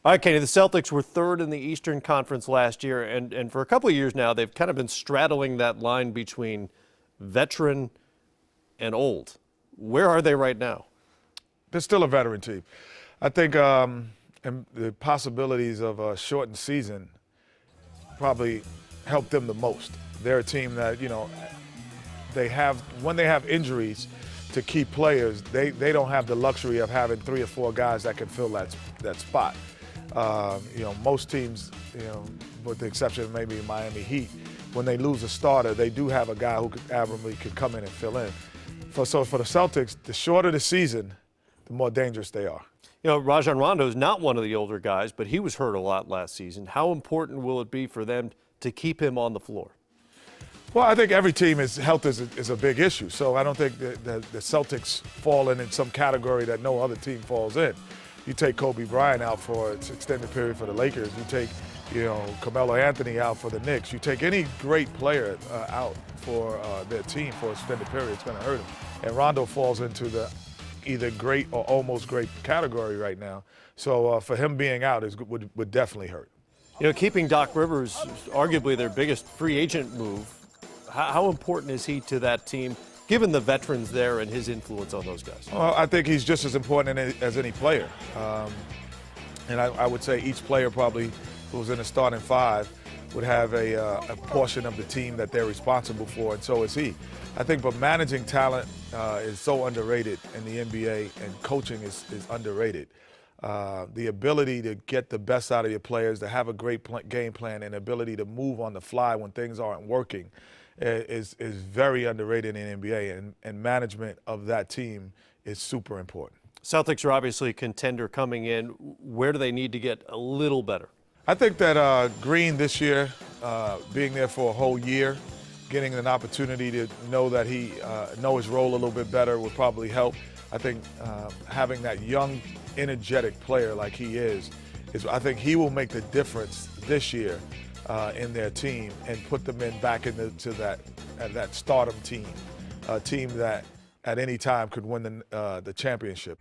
All right, Kenny, the Celtics were third in the Eastern Conference last year, and for a couple of years now, they've kind of been straddling that line between veteran and old. Where are they right now? They're still a veteran team. I think and the possibilities of a shortened season probably help them the most. They're a team that, when they have injuries to key players, they don't have the luxury of having 3 or 4 guys that can fill that spot. Most teams, with the exception of maybe Miami Heat, when they lose a starter, they do have a guy who admirably could come in and fill in. So for the Celtics, the shorter the season, the more dangerous they are. Rajon Rondo is not one of the older guys, but he was hurt a lot last season. How important will it be for them to keep him on the floor? Well, I think every team's health is a big issue. So I don't think the Celtics fall in some category that no other team falls in. You take Kobe Bryant out for an extended period for the Lakers. You take, Carmelo Anthony out for the Knicks. You take any great player out for their team for an extended period, it's going to hurt them. And Rondo falls into the either great or almost great category right now. So for him being out would definitely hurt. Keeping Doc Rivers, arguably their biggest free agent move, how important is he to that team, given the veterans there and his influence on those guys? Well, I think he's just as important as any player. And I would say each player probably who's in the starting 5 would have a portion of the team that they're responsible for, and so is he. I think but managing talent is so underrated in the NBA, and coaching is underrated. The ability to get the best out of your players, to have a great game plan, and ability to move on the fly when things aren't working is very underrated in the NBA, and management of that team is super important. Celtics are obviously a contender coming in. Where do they need to get a little better? I think that Green this year, being there for a whole year, getting an opportunity to know that he know his role a little bit better would probably help. I think having that young, energetic player like he is I think he will make the difference this year in their team and put them back into that stardom team, a team that at any time could win the championship.